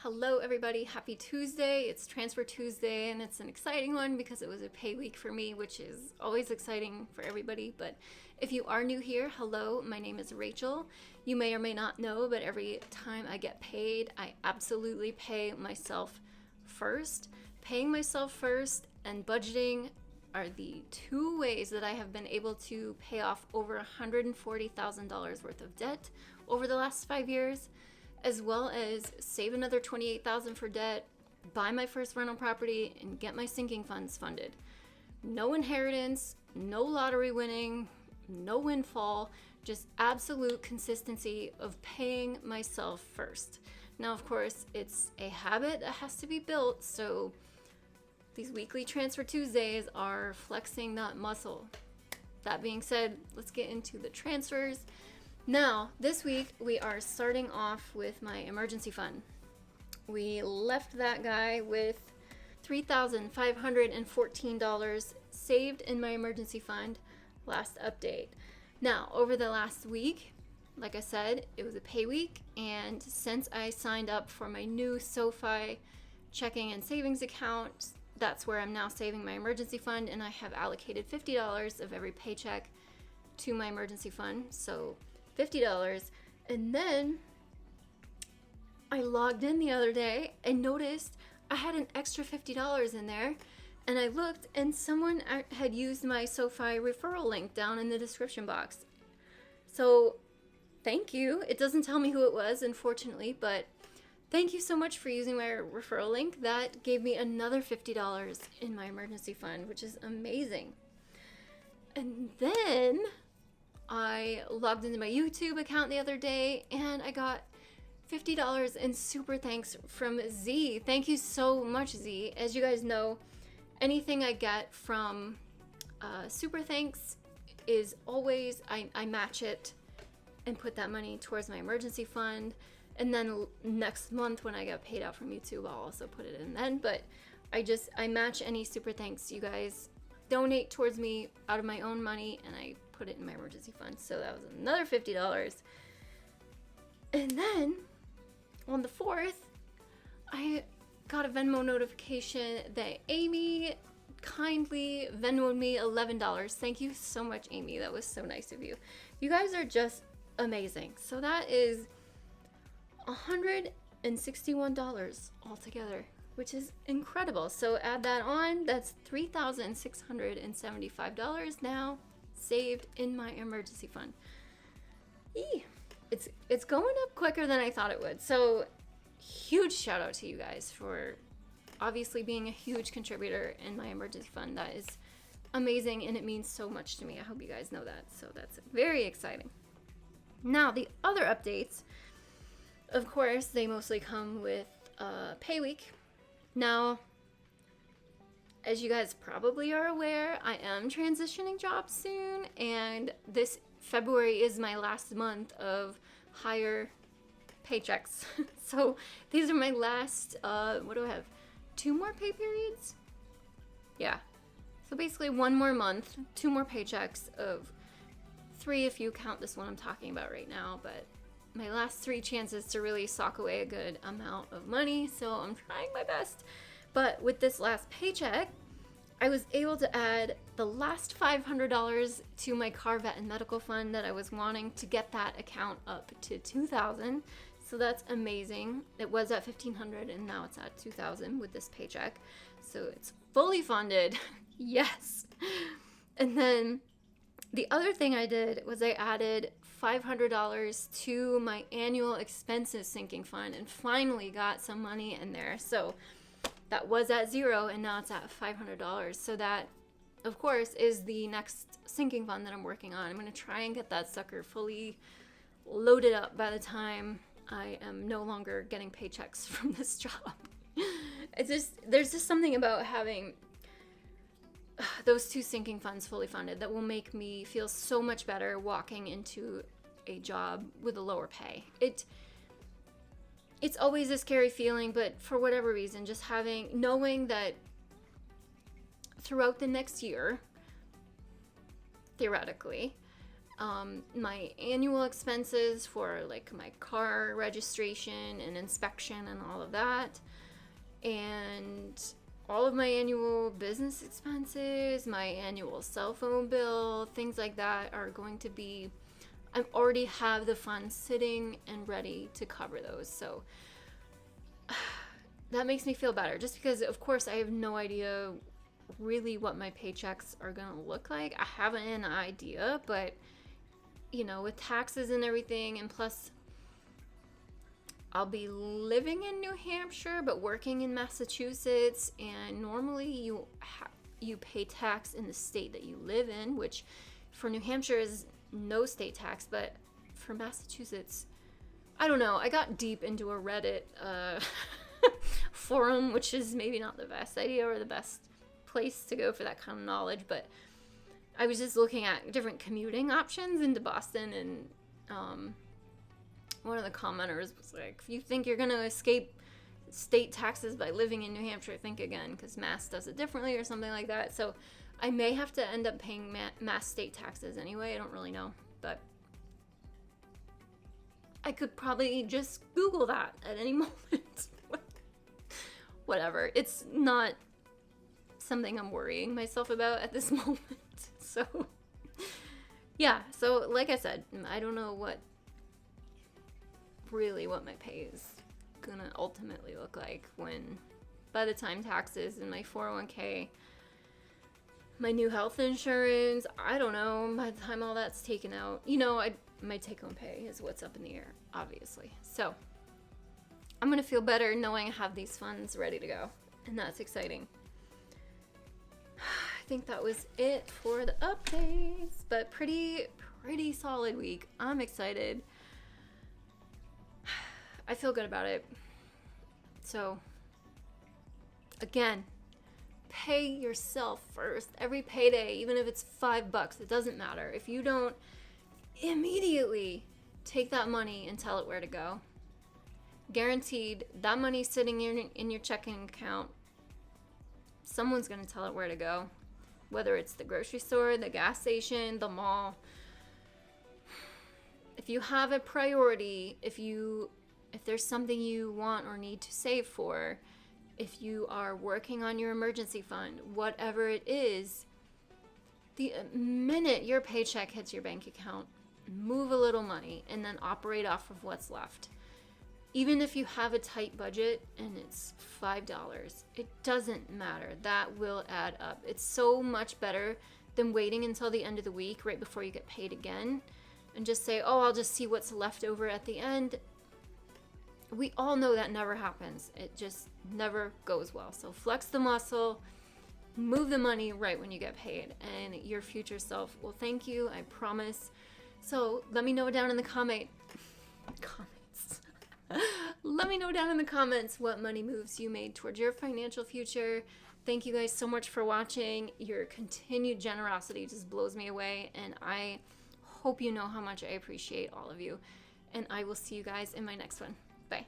Hello everybody, happy Tuesday. It's Transfer Tuesday and it's an exciting one because it was a pay week for me, which is always exciting for everybody. But if you are new here, hello, my name is Rachel. You may or may not know, but every time I get paid, I absolutely pay myself first. Paying myself first and budgeting are the two ways that I have been able to pay off over $140,000 worth of debt over the last 5 years, as well as save another $28,000 for debt, buy my first rental property, and get my sinking funds funded. No inheritance, no lottery winning, no windfall, just absolute consistency of paying myself first. Now, of course, it's a habit that has to be built, so these weekly Transfer Tuesdays are flexing that muscle. That being said, let's get into the transfers. Now, this week we are starting off with my emergency fund. We left that guy with $3,514 saved in my emergency fund last update. Now, over the last week, like I said, it was a pay week, and since I signed up for my new SoFi checking and savings account, that's where I'm now saving my emergency fund, and I have allocated $50 of every paycheck to my emergency fund. So $50. And then I logged in the other day and noticed I had an extra $50 in there, and I looked and someone had used my SoFi referral link down in the description box. So thank you. It doesn't tell me who it was, unfortunately, but thank you so much for using my referral link. That gave me another $50 in my emergency fund, which is amazing. And then I logged into my YouTube account the other day and I got $50 in super thanks from Z. Thank you so much, Z. As you guys know, anything I get from super thanks is always, I match it and put that money towards my emergency fund. And then next month when I get paid out from YouTube, I'll also put it in then. But I match any super thanks you guys donate towards me out of my own money, and I put it in my emergency fund. So that was another $50. And then on the 4th, I got a Venmo notification that Amy kindly Venmoed me $11. Thank you so much, Amy. That was so nice of you. You guys are just amazing. So that is $161 altogether, which is incredible. So add that on, that's $3,675 now saved in my emergency fund. It's going up quicker than I thought it would. So huge shout out to you guys for obviously being a huge contributor in my emergency fund. That is amazing and it means so much to me. I hope you guys know that. So that's very exciting. Now, the other updates, of course, they mostly come with pay week. Now, as you guys probably are aware, I am transitioning jobs soon, and this February is my last month of higher paychecks. So these are my last, what do I have? 2 more pay periods? Yeah. So basically 1 more month, 2 more paychecks of 3 if you count this one I'm talking about right now, but my last 3 chances to really sock away a good amount of money, so I'm trying my best. But with this last paycheck, I was able to add the last $500 to my car, vet, and medical fund that I was wanting to get that account up to $2,000. So that's amazing. It was at $1,500 and now it's at $2,000 with this paycheck. So it's fully funded. Yes. And then the other thing I did was I added $500 to my annual expenses sinking fund and finally got some money in there. So that was at 0 and now it's at $500. So that, of course, is the next sinking fund that I'm working on. I'm going to try and get that sucker fully loaded up by the time I am no longer getting paychecks from this job. There's just something about having those 2 sinking funds fully funded that will make me feel so much better walking into a job with a lower pay. It's always a scary feeling, but for whatever reason, just knowing that throughout the next year, theoretically, my annual expenses for like my car registration and inspection and all of that, and all of my annual business expenses, my annual cell phone bill, things like that are going to be, I already have the funds sitting and ready to cover those. So that makes me feel better, just because of course I have no idea really what my paychecks are going to look like. I have an idea, but you know, with taxes and everything, and plus I'll be living in New Hampshire but working in Massachusetts, and normally you pay tax in the state that you live in, which for New Hampshire is no state tax, but for Massachusetts, I don't know. I got deep into a Reddit forum, which is maybe not the best idea or the best place to go for that kind of knowledge, but I was just looking at different commuting options into Boston, and one of the commenters was like, if you think you're going to escape state taxes by living in New Hampshire, think again, because Mass does it differently or something like that. So I may have to end up paying Mass state taxes anyway. I don't really know, but I could probably just Google that at any moment. Whatever. It's not something I'm worrying myself about at this moment. So, yeah. So, like I said, I don't know what my pay is gonna ultimately look like by the time taxes and my 401k, my new health insurance, I don't know, by the time all that's taken out, you know, my take-home pay is what's up in the air, obviously. So, I'm gonna feel better knowing I have these funds ready to go, and that's exciting. I think that was it for the updates, but pretty solid week. I'm excited. I feel good about it. So, again, pay yourself first. Every payday, even if it's $5, it doesn't matter. If you don't immediately take that money and tell it where to go, guaranteed that money sitting in your checking account, someone's going to tell it where to go. Whether it's the grocery store, the gas station, the mall. If you have a priority, if there's something you want or need to save for, if you are working on your emergency fund, whatever it is, the minute your paycheck hits your bank account, move a little money and then operate off of what's left. Even if you have a tight budget and it's $5, it doesn't matter. That will add up. It's so much better than waiting until the end of the week right before you get paid again and just say, oh, I'll just see what's left over at the end. We all know that never happens. It just never goes well. So flex the muscle, move the money right when you get paid, and your future self will thank you, I promise. So let me know down in the comments. Let me know down in the comments what money moves you made towards your financial future. Thank you guys so much for watching. Your continued generosity just blows me away, and I hope you know how much I appreciate all of you. And I will see you guys in my next one. Bye.